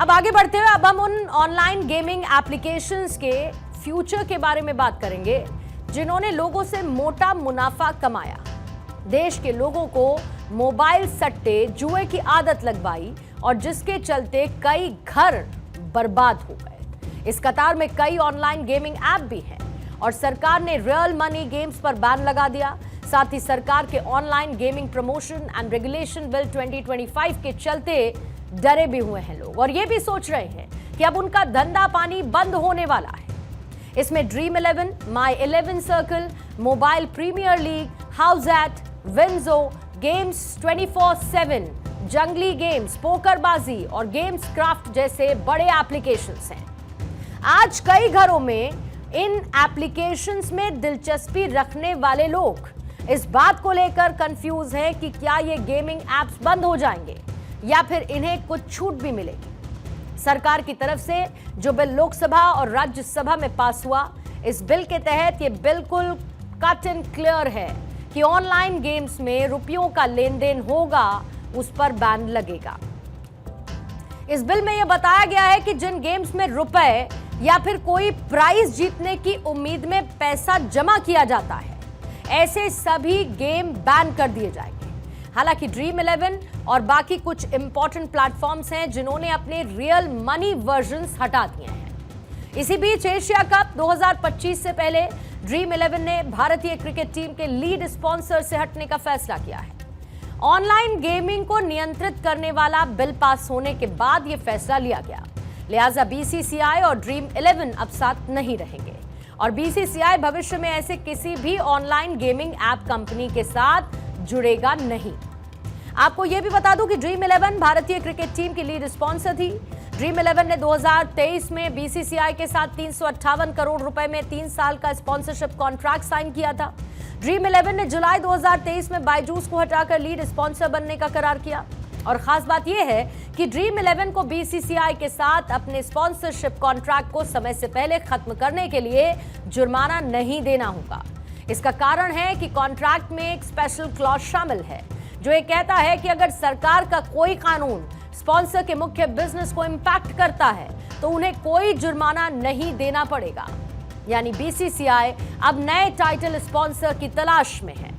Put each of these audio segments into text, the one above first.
अब आगे बढ़ते हुए अब हम उन ऑनलाइन गेमिंग एप्लीकेशंस के फ्यूचर के बारे में बात करेंगे जिन्होंने लोगों से मोटा मुनाफा कमाया, देश के लोगों को मोबाइल सट्टे जुए की आदत लगवाई और जिसके चलते कई घर बर्बाद हो गए। इस कतार में कई ऑनलाइन गेमिंग ऐप भी हैं और सरकार ने रियल मनी गेम्स पर बैन लगा दिया। साथ ही सरकार के online gaming promotion and regulation bill 2025 के चलते डरे भी हुए हैं लोग और ये भी सोच रहे हैं कि अब उनका धंधा पानी बंद होने वाला है। इसमें Dream 11, My 11 Circle, Mobile Premier League, Howzat, WinZO, Games 24/7, Junglee games, पोकरबाजी और गेम्स क्राफ्ट जैसे बड़े एप्लीकेशंस हैं। आज कई घरों में इन एप्लीकेशंस में दिलचस्पी रखने वाले लोग इस बात को लेकर कंफ्यूज हैं कि क्या ये गेमिंग एप्स बंद हो जाएंगे या फिर इन्हें कुछ छूट भी मिलेगी। सरकार की तरफ से जो बिल लोकसभा और राज्यसभा में पास हुआ, इस बिल के तहत ये बिल्कुल कट एंड क्लियर है कि ऑनलाइन गेम्स में रुपयों का लेन देन होगा, उस पर बैन लगेगा। इस बिल में यह बताया गया है कि जिन गेम्स में रुपए या फिर कोई प्राइज जीतने की उम्मीद में पैसा जमा किया जाता है, ऐसे सभी गेम बैन कर दिए जाएंगे। हालांकि ड्रीम 11 और बाकी कुछ इंपॉर्टेंट प्लेटफॉर्म्स हैं जिन्होंने अपने रियल मनी वर्जन्स हटा दिए हैं। इसी बीच एशिया कप 2025 से पहले ड्रीम 11 ने भारतीय क्रिकेट टीम के लीड स्पॉन्सर से हटने का फैसला किया है। ऑनलाइन गेमिंग को नियंत्रित करने वाला बिल पास होने के बाद यह फैसला लिया गया, लिहाजा बीसीसीआई और ड्रीम 11 अब साथ नहीं रहेंगे और बीसीसीआई भविष्य में ऐसे किसी भी ऑनलाइन गेमिंग ऐप कंपनी के साथ जुड़ेगा नहीं। आपको यह भी बता दूं कि ड्रीम 11 भारतीय क्रिकेट टीम की लीड स्पॉन्सर थी। ड्रीम 11 ने 2023 में बीसीसीआई के साथ 358 करोड़ रुपए में 3 साल का स्पॉन्सरशिप कॉन्ट्रैक्ट साइन किया था। ड्रीम 11 ने जुलाई 2023 में बायजूस को हटाकर लीड स्पॉन्सर बनने का करार किया और खास बात यह है कि ड्रीम 11 को बीसीसीआई के साथ अपने स्पॉन्सरशिप कॉन्ट्रैक्ट को समय से पहले खत्म करने के लिए जुर्माना नहीं देना होगा। इसका कारण है कि कॉन्ट्रैक्ट में एक स्पेशल क्लॉज शामिल है जो ये कहता है कि अगर सरकार का कोई कानून स्पॉन्सर के मुख्य बिजनेस को इंपैक्ट करता है तो उन्हें कोई जुर्माना नहीं देना पड़ेगा। यानी बीसीसीआई अब नए टाइटल स्पॉन्सर की तलाश में है।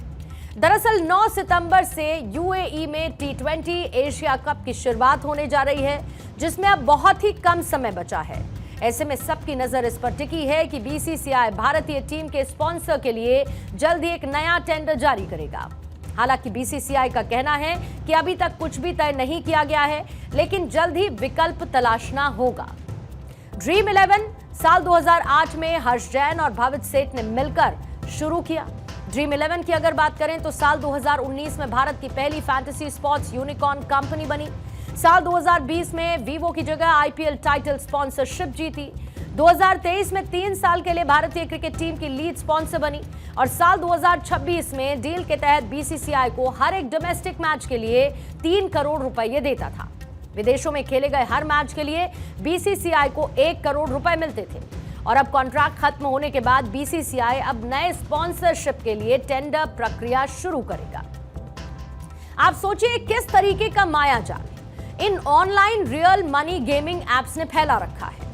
दरअसल 9 सितंबर से यूएई में T20 एशिया कप की शुरुआत होने जा रही है, जिसमें अब बहुत ही कम समय बचा है। ऐसे में सबकी नजर इस पर टिकी है कि बीसीसीआई भारतीय टीम के स्पॉन्सर के लिए जल्द ही एक नया टेंडर जारी करेगा। हालांकि बीसीसीआई का कहना है कि अभी तक कुछ भी तय नहीं किया गया है, लेकिन जल्द ही विकल्प तलाशना होगा। ड्रीम 11 साल 2008 में हर्ष जैन और भावित सेठ ने मिलकर शुरू किया। ड्रीम 11 की अगर बात करें तो साल 2019 में भारत की पहली फैंटेसी स्पोर्ट्स यूनिकॉर्न कंपनी बनी। साल 2020 में वीवो की जगह आईपीएल टाइटल स्पॉन्सरशिप जीती। 2023 में 3 साल के लिए भारतीय क्रिकेट टीम की लीड स्पॉन्सर बनी और साल 2026 में डील के तहत बीसीसीआई को हर एक डोमेस्टिक मैच के लिए 3 करोड़ रुपए देता था। विदेशों में खेले गए हर मैच के लिए बीसीसीआई को 1 करोड़ रुपए मिलते थे और अब कॉन्ट्रैक्ट खत्म होने के बाद बीसीसीआई अब नए स्पॉन्सरशिप के लिए टेंडर प्रक्रिया शुरू करेगा। आप सोचिए किस तरीके का मायाजाल इन online real money gaming apps ने फैला रखा है।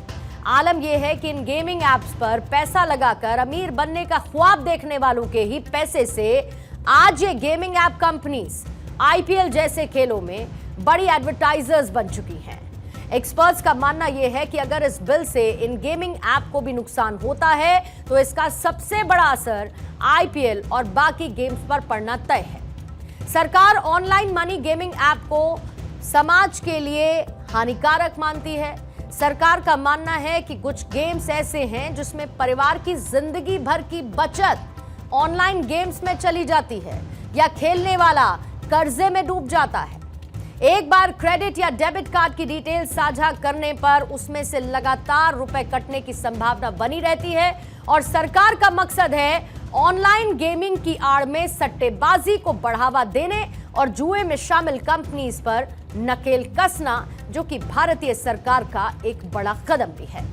आलम यह है कि इन गेमिंग एप्स पर पैसा लगाकर अमीर बनने का ख्वाब देखने वालों के ही पैसे से आज ये गेमिंग ऐप कंपनीज आईपीएल जैसे खेलों में बड़ी एडवर्टाइजर्स बन चुकी हैं। एक्सपर्ट्स का मानना यह है कि अगर इस बिल से इन गेमिंग ऐप को भी नुकसान होता है तो इसका सबसे बड़ा असर आईपीएल और बाकी गेम्स पर पड़ना तय है। सरकार ऑनलाइन मनी गेमिंग ऐप को समाज के लिए हानिकारक मानती है। सरकार का मानना है कि कुछ गेम्स ऐसे हैं जिसमें परिवार की जिंदगी भर की बचत ऑनलाइन गेम्स में चली जाती है या खेलने वाला कर्जे में डूब जाता है। एक बार क्रेडिट या डेबिट कार्ड की डिटेल साझा करने पर उसमें से लगातार रुपए कटने की संभावना बनी रहती है और सरकार का मकसद है ऑनलाइन गेमिंग की आड़ में सट्टेबाजी को बढ़ावा देने और जुए में शामिल कंपनीज पर नकेल कसना, जो कि भारतीय सरकार का एक बड़ा कदम भी है।